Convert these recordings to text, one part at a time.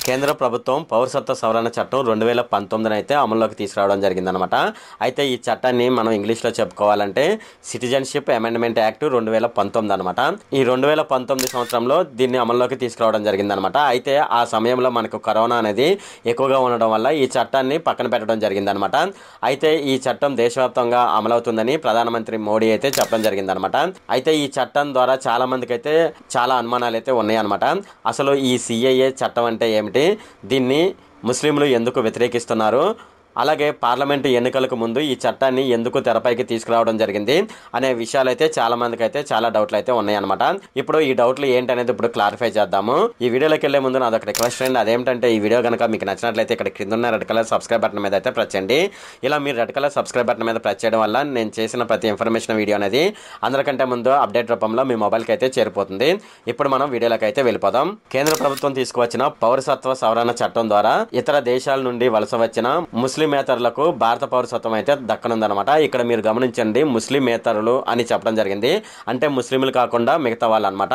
కేంద్ర ప్రభుత్వం పౌరసత్వ సవరణ చట్టం 2019 అయితే అమల్లోకి తీసుకురావడం జరిగిందనమాట. అయితే ఈ చట్టాన్ని మనం ఇంగ్లీష్లో చెప్పుకోవాలంటే సిటిజన్షిప్ అమెండ్మెంట్ యాక్ట్ 2019 అనమాట. ఈ 2019 సంవత్సరంలో దీన్ని అమల్లోకి తీసుకురావడం జరిగిందనమాట. అయితే ఆ సమయంలో మనకు కరోనా అనేది ఎక్కువగా ఉండడం వల్ల ఈ చట్టాన్ని పక్కన పెట్టడం జరిగిందనమాట. అయితే ఈ చట్టం దేశవ్యాప్తంగా అమలవుతుందని ప్రధానమంత్రి మోడీ అయితే చెప్పడం జరిగిందనమాట. అయితే ఈ చట్టం ద్వారా చాలా మందికి అయితే చాలా అనుమానాలు అయితే ఉన్నాయన్నమాట. అసలు ఈ సిఏఏ చట్టం అంటే ఏమిటి, దీన్ని ముస్లింలు ఎందుకు వ్యతిరేకిస్తున్నారు, అలాగే పార్లమెంటు ఎన్నికలకు ముందు ఈ చట్టాన్ని ఎందుకు తెరపైకి తీసుకురావడం జరిగింది అనే విషయాలు అయితే చాలా మందికి అయితే చాలా డౌట్లు అయితే ఉన్నాయన్నమాట. ఇప్పుడు ఈ డౌట్లు ఏంటనేది ఇప్పుడు క్లారిఫై చేద్దాము. ఈ వీడియోలోకి వెళ్లే ముందు నాదొక రిక్వెస్ట్ అండి. అదేంటంటే ఈ వీడియో కనుక మీకు నచ్చినట్లయితే ఇక్కడ కింద ఉన్న రెడ్ కలర్ సబ్స్క్రైబ్ బటన్ మీద అయితే ప్రెస్ చేయండి. ఇలా మీరు రెడ్ కలర్ సబ్స్క్రైబ్ బటన్ మీద ప్రెస్ చేయడం వల్ల నేను చేసిన ప్రతి ఇన్ఫర్మేషన్ వీడియో అనేది అందరికంటే ముందు అప్డేట్ రూపంలో మీ మొబైల్కి అయితే చేరిపోతుంది. ఇప్పుడు మనం వీడియోలోకి అయితే వెళ్ళిపోదాం. కేంద్ర ప్రభుత్వం తీసుకువచ్చిన పౌరసత్వ సవరణ చట్టం ద్వారా ఇతర దేశాల నుండి వలస వచ్చిన ముస్లిమేతరులకు భారత పౌరసత్వం అయితే దక్కనుందనమాట. ఇక్కడ మీరు గమనించండి, ముస్లిమేతరులు అని చెప్పడం జరిగింది. అంటే ముస్లింలు కాకుండా మిగతా వాళ్ళు అనమాట.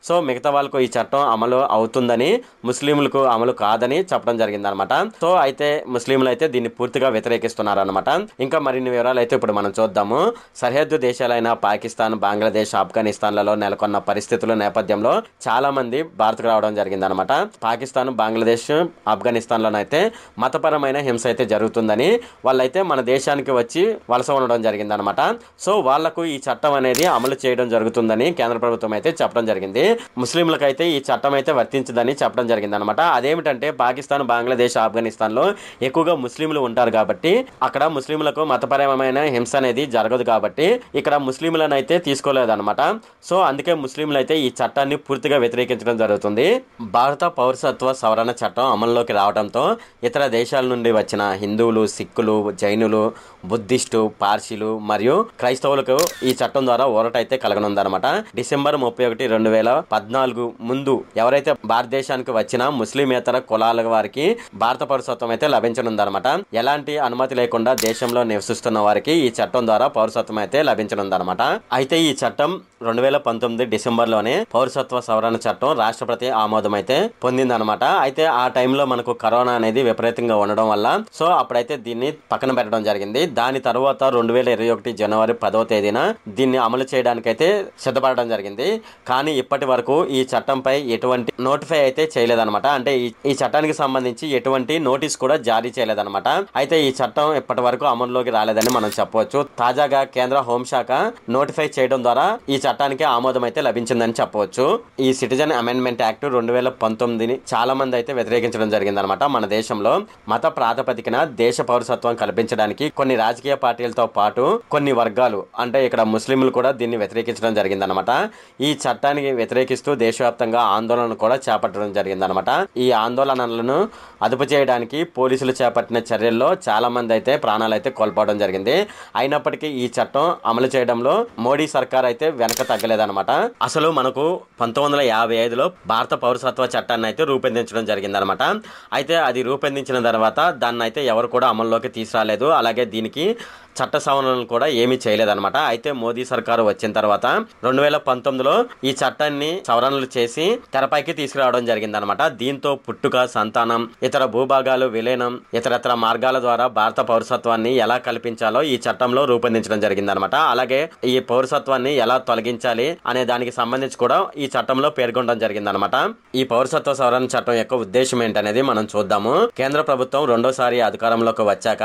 సో మిగతా వాళ్ళకు ఈ చట్టం అమలు అవుతుందని, ముస్లింలకు అమలు కాదని చెప్పడం జరిగింది అనమాట. సో అయితే ముస్లింలు అయితే దీన్ని పూర్తిగా వ్యతిరేకిస్తున్నారు అనమాట. ఇంకా మరిన్ని వివరాలు అయితే ఇప్పుడు మనం చూద్దాము. సరిహద్దు దేశాలైన పాకిస్తాన్, బంగ్లాదేశ్, ఆఫ్ఘనిస్తాన్లలో నెలకొన్న పరిస్థితుల నేపథ్యంలో చాలా మంది భారత్కు రావడం జరిగింది అనమాట. పాకిస్తాన్, బంగ్లాదేశ్, ఆఫ్ఘనిస్తాన్లోనైతే మతపరమైన హింస అయితే జరుగుతుందని వాళ్ళైతే మన దేశానికి వచ్చి వలస ఉండడం జరిగింది అనమాట. సో వాళ్లకు ఈ చట్టం అనేది అమలు చేయడం జరుగుతుందని కేంద్ర ప్రభుత్వం అయితే చెప్పడం జరిగింది. ముస్లింలకైతే ఈ చట్టం అయితే వర్తించదని చెప్పడం జరిగింది అనమాట. అదేమిటంటే పాకిస్తాన్, బంగ్లాదేశ్, ఆఫ్ఘనిస్తాన్ లో ఎక్కువగా ముస్లింలు ఉంటారు కాబట్టి అక్కడ ముస్లింలకు మతపరమైన హింస అనేది జరగదు కాబట్టి ఇక్కడ ముస్లింలను అయితే తీసుకోలేదన్నమాట. సో అందుకే ముస్లింలు అయితే ఈ చట్టాన్ని పూర్తిగా వ్యతిరేకించడం జరుగుతుంది. భారత పౌరసత్వ సవరణ చట్టం అమల్లోకి రావడంతో ఇతర దేశాల నుండి వచ్చిన హిందువులు, సిక్కులు, జైనులు, బుద్ధిస్టు, పార్సీలు మరియు క్రైస్తవులకు ఈ చట్టం ద్వారా ఊరటైతే కలగనుందనమాట. డిసెంబర్ 31, 2014 ముందు ఎవరైతే భారతదేశానికి వచ్చిన ముస్లిమేతర కులాల వారికి భారత పౌరసత్వం అయితే లభించనుందనమాట. ఎలాంటి అనుమతి లేకుండా దేశంలో నివసిస్తున్న వారికి ఈ చట్టం ద్వారా పౌరసత్వం అయితే లభించనుందనమాట. అయితే ఈ చట్టం 2019 డిసెంబర్లోనే పౌరసత్వ సవరణ చట్టం రాష్ట్రపతి ఆమోదం అయితే పొందిందనమాట. అయితే ఆ టైంలో మనకు కరోనా అనేది విపరీతంగా ఉండడం వల్ల సో అప్పుడైతే దీన్ని పక్కన పెట్టడం జరిగింది. దాని తర్వాత 2021 జనవరి 10వ తేదీన దీన్ని అమలు చేయడానికైతే సిద్ధపడడం జరిగింది. కానీ ఇప్పటి వరకు ఈ చట్టంపై ఎటువంటి నోటిఫై అయితే చేయలేదన్నమాట. అంటే ఈ చట్టానికి సంబంధించి ఎటువంటి నోటీస్ కూడా జారీ చేయలేదన్నమాట. అయితే ఈ చట్టం ఇప్పటి వరకు అమలులోకి రాలేదని మనం చెప్పవచ్చు. తాజాగా కేంద్ర హోంశాఖ నోటిఫై చేయడం ద్వారా ఈ చట్టానికి ఆమోదం అయితే లభించిందని చెప్పవచ్చు. ఈ సిటిజన్ అమెండ్మెంట్ యాక్ట్ 2019 చాలా మంది అయితే వ్యతిరేకించడం జరిగిందనమాట. మన దేశంలో మత ప్రాతిపదికన దేశ పౌరసత్వం కల్పించడానికి కొన్ని రాజకీయ పార్టీలతో పాటు కొన్ని వర్గాలు, అంటే ఇక్కడ ముస్లింలు కూడా దీన్ని వ్యతిరేకించడం జరిగిందనమాట. ఈ చట్టానికి వ్యతిరేకిస్తూ దేశవ్యాప్తంగా ఆందోళన కూడా చేపట్టడం జరిగిందనమాట. ఈ ఆందోళనలను అదుపు చేయడానికి పోలీసులు చేపట్టిన చర్యల్లో చాలా మంది అయితే ప్రాణాలు అయితే కోల్పోవడం జరిగింది. అయినప్పటికీ ఈ చట్టం అమలు చేయడంలో మోడీ సర్కార్ అయితే వెనక తగ్గలేదనమాట. అసలు మనకు 1955లో భారత పౌరసత్వ చట్టాన్ని అయితే రూపొందించడం జరిగిందనమాట. అయితే అది రూపొందించిన తర్వాత దాన్ని అయితే ఎవరు కూడా అమల్లోకి తీసుకురాలేదు. అలాగే దీనికి చట్ట సవరణలు కూడా ఏమీ చేయలేదన్నమాట. అయితే మోదీ సర్కారు వచ్చిన తర్వాత 2019లో ఈ చట్టాన్ని సవరణలు చేసి తెరపైకి తీసుకురావడం జరిగిందనమాట. దీంతో పుట్టుక, సంతానం, ఇతర భూభాగాలు విలీనం, ఇతరత్ర మార్గాల ద్వారా భారత పౌరసత్వాన్ని ఎలా కల్పించాలో ఈ చట్టంలో రూపొందించడం జరిగిందనమాట. అలాగే ఈ పౌరసత్వాన్ని ఎలా తొలగించాలి అనే దానికి సంబంధించి కూడా ఈ చట్టంలో పేర్కొనడం జరిగిందనమాట. ఈ పౌరసత్వ సవరణ చట్టం యొక్క ఉద్దేశం ఏంటనేది మనం చూద్దాము. కేంద్ర ప్రభుత్వం రెండోసారి అధికారంలోకి వచ్చాక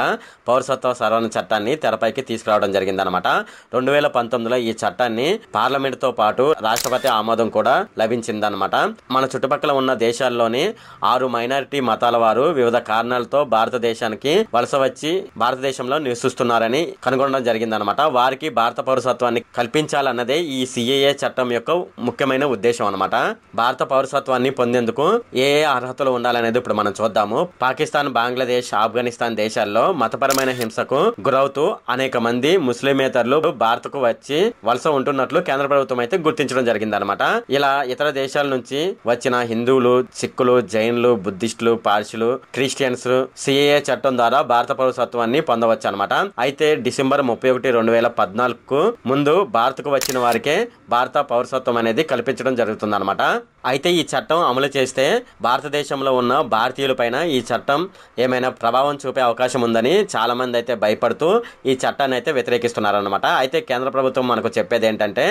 పౌరసత్వ సవరణ చట్టాన్ని తెరపైకి తీసుకురావడం జరిగిందనమాట. 2019లో ఈ చట్టాన్ని పార్లమెంట్ తో పాటు రాష్ట్రపతి ఆమోదం కూడా లభించిందనమాట. మన చుట్టుపక్కల ఉన్న దేశాల్లోని 6 మైనారిటీ మతాల వారు వివిధ కారణాలతో భారతదేశానికి వలస వచ్చి భారతదేశంలో నివసిస్తున్నారని కనుగొనడం జరిగిందనమాట. వారికి భారత పౌరసత్వాన్ని కల్పించాలన్నదే ఈ సిఏఏ చట్టం యొక్క ముఖ్యమైన ఉద్దేశం అనమాట. భారత పౌరసత్వాన్ని పొందేందుకు ఏ అర్హతలు ఉండాలనేది ఇప్పుడు మనం చూద్దాము. పాకిస్తాన్, బంగ్లాదేశ్, ఆఫ్ఘనిస్తాన్ దేశాల్లో మతపరమైన హింసకు గురవుతూ అనేక మంది ముస్లిమేతరులు భారత్కు వచ్చి వలస ఉంటున్నట్లు కేంద్ర ప్రభుత్వం అయితే గుర్తించడం జరిగిందనమాట. ఇలా ఇతర దేశాల నుంచి వచ్చిన హిందువులు, సిక్కులు, జైన్లు, బుద్ధిస్టులు, పార్సీలు, క్రిస్టియన్స్ సిఏఏ చట్టం ద్వారా భారత పౌరసత్వాన్ని పొందవచ్చు అనమాట. అయితే డిసెంబర్ 31, 2014కు ముందు భారత్కు వచ్చిన వారికే భారత పౌరసత్వం అనేది కల్పించడం జరుగుతుంది అనమాట. అయితే ఈ చట్టం అమలు చేస్తే భారతదేశంలో ఉన్న భారతీయుల పైన ఈ చట్టం ఏమైనా ప్రభావం చూపే అవకాశం ఉందని చాలా మంది అయితే భయపడుతూ ఈ చట్టాన్ని అయితే వ్యతిరేకిస్తున్నారన్నమాట. అయితే కేంద్ర ప్రభుత్వం మనకు చెప్పేది ఏంటంటే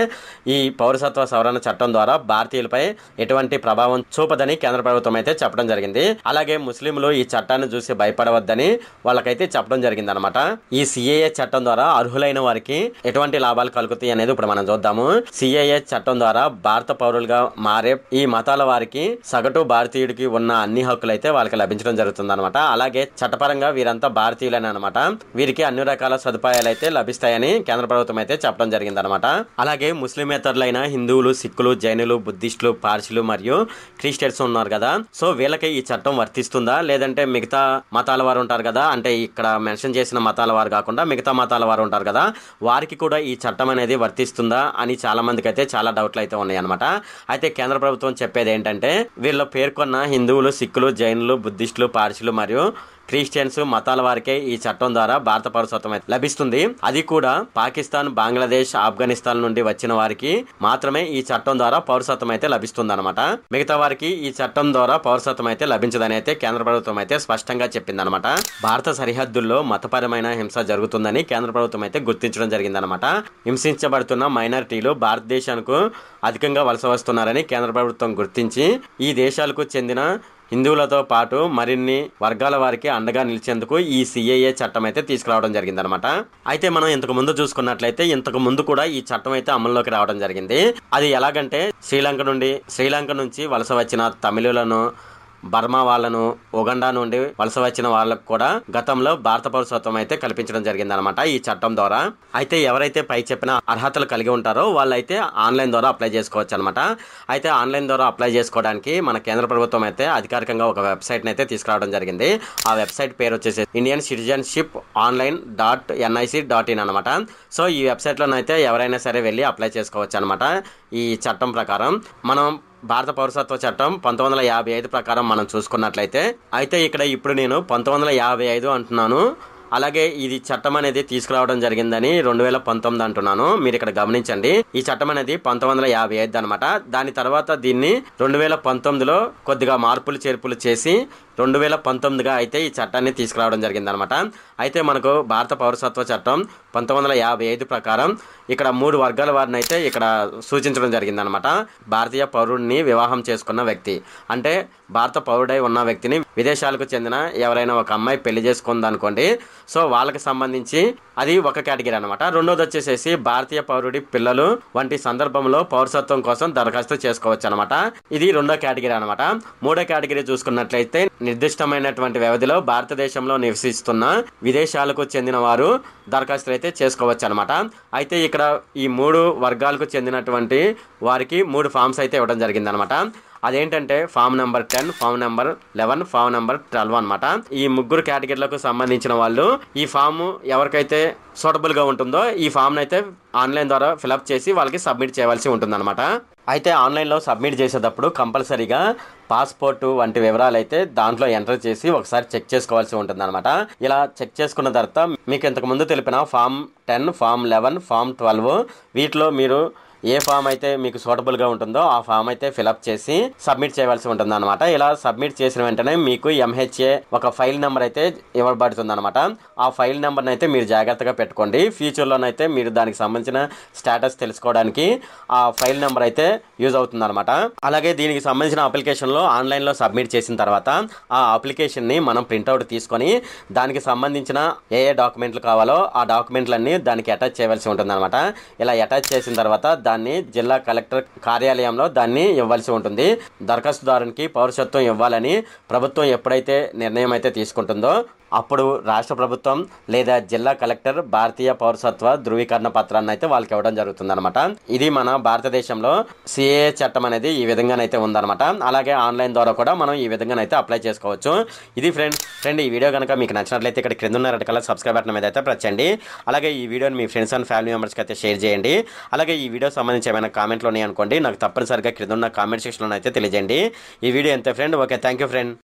ఈ పౌరసత్వ సవరణ చట్టం ద్వారా భారతీయులపై ఎటువంటి ప్రభావం చూపదని కేంద్ర ప్రభుత్వం అయితే చెప్పడం జరిగింది. అలాగే ముస్లింలు ఈ చట్టాన్ని చూసి భయపడవద్దని వాళ్ళకైతే చెప్పడం జరిగింది అనమాట. ఈ సిఏఏ చట్టం ద్వారా అర్హులైన వారికి ఎటువంటి లాభాలు కలుగుతాయి అనేది ఇప్పుడు మనం చూద్దాము. సిఏఏ చట్టం ద్వారా భారత పౌరులుగా మారే ఈ మతాల వారికి సగటు భారతీయుడికి ఉన్న అన్ని హక్కులు అయితే వాళ్ళకి లభించడం జరుగుతుంది అనమాట. అలాగే చట్టపరంగా వీరంతా భారతీయులని అనమాట. వీరికి అన్ని రకాల సదుపాయాలు అయితే లభిస్తాయని కేంద్ర ప్రభుత్వం అయితే చెప్పడం జరిగింది అనమాట. అలాగే ముస్లిమేతరులైన హిందువులు, సిక్కులు, జైనులు, బుద్ధిస్టులు, పార్సీలు మరియు క్రిస్టియన్స్ ఉన్నారు కదా, సో వీళ్ళకి ఈ చట్టం వర్తిస్తుందా లేదంటే మిగతా మతాల వారు ఉంటారు కదా, అంటే ఇక్కడ మెన్షన్ చేసిన మతాల వారు కాకుండా మిగతా మతాల వారు ఉంటారు కదా, వారికి కూడా ఈ చట్టం అనేది వర్తిస్తుందా అని చాలా మందికి అయితే చాలా డౌట్లు అయితే ఉన్నాయి అనమాట. అయితే కేంద్ర ప్రభుత్వం చెప్పేది ఏంటంటే వీళ్ళు పేర్కొన్న హిందువులు, సిక్కులు, జైనులు, బుద్ధిస్టులు, పార్సీలు మరియు క్రిస్టియన్స్ మతాల వారికే ఈ చట్టం ద్వారా భారత పౌరసత్వం లభిస్తుంది. అది కూడా పాకిస్తాన్, బంగ్లాదేశ్, ఆఫ్ఘనిస్తాన్ నుండి వచ్చిన వారికి మాత్రమే ఈ చట్టం ద్వారా పౌరసత్వం అయితే లభిస్తుంది అనమాట. మిగతా వారికి ఈ చట్టం ద్వారా పౌరసత్వం అయితే లభించదని అయితే కేంద్ర ప్రభుత్వం అయితే స్పష్టంగా చెప్పిందనమాట. భారత సరిహద్దుల్లో మతపరమైన హింస జరుగుతుందని కేంద్ర ప్రభుత్వం అయితే గుర్తించడం జరిగిందనమాట. హింసించబడుతున్న మైనారిటీలు భారతదేశానికి అధికంగా వలస వస్తున్నారని కేంద్ర ప్రభుత్వం గుర్తించి ఈ దేశాలకు చెందిన హిందువులతో పాటు మరిన్ని వర్గాల వారికి అండగా నిలిచేందుకు ఈ సిఏఏ చట్టం అయితే తీసుకురావడం జరిగిందనమాట. అయితే మనం ఇంతకు ముందు చూసుకున్నట్లయితే ఇంతకు ముందు కూడా ఈ చట్టం అయితే అమల్లోకి రావడం జరిగింది. అది ఎలాగంటే శ్రీలంక నుంచి వలస వచ్చిన తమిళులను, బర్మా వాళ్ళను, ఉగండా నుండి వలస వచ్చిన వాళ్ళకు కూడా గతంలో భారత పౌరసత్వం అయితే కల్పించడం జరిగింది అనమాట ఈ చట్టం ద్వారా. అయితే ఎవరైతే పై చెప్పిన అర్హతలు కలిగి ఉంటారో వాళ్ళైతే ఆన్లైన్ ద్వారా అప్లై చేసుకోవచ్చు అనమాట. అయితే ఆన్లైన్ ద్వారా అప్లై చేసుకోవడానికి మన కేంద్ర ప్రభుత్వం అయితే అధికారికంగా ఒక వెబ్సైట్ అయితే తీసుకురావడం జరిగింది. ఆ వెబ్సైట్ పేరు వచ్చేసి indiancitizenship.online.nic.in అనమాట. సో ఈ వెబ్సైట్ లోనైతే ఎవరైనా సరే వెళ్ళి అప్లై చేసుకోవచ్చు అనమాట. ఈ చట్టం ప్రకారం మనం భారత పౌరసత్వ చట్టం 1955 ప్రకారం మనం చూసుకున్నట్లయితే, అయితే ఇక్కడ ఇప్పుడు నేను 1955 అంటున్నాను. అలాగే ఇది చట్టం అనేది తీసుకురావడం జరిగిందని 2019 అంటున్నాను. మీరు ఇక్కడ గమనించండి, ఈ చట్టం అనేది 1955 అనమాట. దాని తర్వాత దీన్ని 2019లో కొద్దిగా మార్పులు చేర్పులు చేసి 2019గా అయితే ఈ చట్టాన్ని తీసుకురావడం జరిగింది అనమాట. అయితే మనకు భారత పౌరసత్వ చట్టం 1955 ప్రకారం ఇక్కడ 3 వర్గాల వారిని అయితే ఇక్కడ సూచించడం జరిగింది అనమాట. భారతీయ పౌరుడిని వివాహం చేసుకున్న వ్యక్తి, అంటే భారత పౌరుడై ఉన్న వ్యక్తిని విదేశాలకు చెందిన ఎవరైనా ఒక అమ్మాయి పెళ్లి చేసుకుంది అనుకోండి, సో వాళ్ళకి సంబంధించి అది ఒక కేటగిరీ అనమాట. రెండోది వచ్చేసేసి భారతీయ పౌరుడి పిల్లలు వంటి సందర్భంలో పౌరసత్వం కోసం దరఖాస్తు చేసుకోవచ్చు అనమాట. ఇది రెండో కేటగిరీ అనమాట. మూడో కేటగిరీ చూసుకున్నట్లయితే నిర్దిష్టమైనటువంటి వ్యవధిలో భారతదేశంలో నివసిస్తున్న విదేశాలకు చెందిన వారు దరఖాస్తులు అయితే చేసుకోవచ్చు అనమాట. అయితే ఇక్కడ ఈ 3 వర్గాలకు చెందినటువంటి వారికి 3 ఫామ్స్ అయితే ఇవ్వడం జరిగింది అనమాట. అదేంటంటే form number 10, form number 11, form number 12 అనమాట. ఈ 3 కేటగిరీలకు సంబంధించిన వాళ్ళు ఈ ఫామ్ ఎవరికైతే సూటబుల్ గా ఉంటుందో ఈ ఫామ్ అయితే ఆన్లైన్ ద్వారా ఫిలప్ చేసి వాళ్ళకి సబ్మిట్ చేయవలసి ఉంటుందన్నమాట. అయితే ఆన్లైన్లో సబ్మిట్ చేసేటప్పుడు కంపల్సరీగా పాస్పోర్ట్ వంటి వివరాలు అయితే దాంట్లో ఎంటర్ చేసి ఒకసారి చెక్ చేసుకోవాల్సి ఉంటుంది అనమాట. ఇలా చెక్ చేసుకున్న తర్వాత మీకు ఇంతకు ముందు తెలిపిన ఫామ్ 10, ఫామ్ 11, ఫామ్ 12 వీటిలో మీరు ఏ ఫామ్ అయితే మీకు సూటబుల్ గా ఉంటుందో ఆ ఫామ్ అయితే ఫిలప్ చేసి సబ్మిట్ చేయవలసి ఉంటుంది అనమాట. ఇలా సబ్మిట్ చేసిన వెంటనే మీకు MHA ఒక ఫైల్ నెంబర్ అయితే ఇవ్వబడుతుంది అనమాట. ఆ ఫైల్ నెంబర్ని అయితే మీరు జాగ్రత్తగా పెట్టుకోండి. ఫ్యూచర్లోనైతే మీరు దానికి సంబంధించిన స్టేటస్ తెలుసుకోవడానికి ఆ ఫైల్ నెంబర్ అయితే యూజ్ అవుతుంది అనమాట. అలాగే దీనికి సంబంధించిన అప్లికేషన్లో ఆన్లైన్లో సబ్మిట్ చేసిన తర్వాత ఆ అప్లికేషన్ని మనం ప్రింట్అవుట్ తీసుకొని దానికి సంబంధించిన ఏ డాక్యుమెంట్లు కావాలో ఆ డాక్యుమెంట్లన్నీ దానికి అటాచ్ చేయవలసి ఉంటుంది అనమాట. ఇలా అటాచ్ చేసిన తర్వాత దాన్ని జిల్లా కలెక్టర్ కార్యాలయంలో దాన్ని ఇవ్వాల్సి ఉంటుంది. దరఖాస్తుదారునికి పౌరసత్వం ఇవ్వాలని ప్రభుత్వం ఎప్పుడైతే నిర్ణయం అయితే తీసుకుంటుందో అప్పుడు రాష్ట్ర ప్రభుత్వం లేదా జిల్లా కలెక్టర్ భారతీయ పౌరసత్వ ధృవీకరణ పత్రాన్ని అయితే వాళ్ళకి ఇవ్వడం జరుగుతుందన్నమాట. ఇది మన భారతదేశంలో సిఏఏ చట్టం అనేది ఈ విధంగానైతే ఉందన్నమాట. అలాగే ఆన్లైన్ ద్వారా కూడా మనం ఈ విధంగానైతే అప్లై చేసుకోవచ్చు. ఇది ఫ్రెండ్ ఈ వీడియో కనుక మీకు నచ్చినట్లయితే ఇక్కడ క్రింద ఉన్న రెడ్ కలర్ సబ్స్క్రైబ్ బటన్ మీద అయితే ప్రెస్ చేయండి. అలాగే ఈ వీడియోని మీ ఫ్రెండ్స్ అండ్ ఫ్యామిలీ మెంబర్స్కి అయితే షేర్ చేయండి. అలాగే ఈ వీడియో సంబంధించి ఏమైనా కామెంట్లు ఉన్నాయి అనుకోండి, నాకు తప్పనిసరిగా క్రింద ఉన్న కామెంట్ సెక్షన్లో అయితే తెలియజేయండి. ఈ వీడియో ఎంత friend. Okay, thank you friend.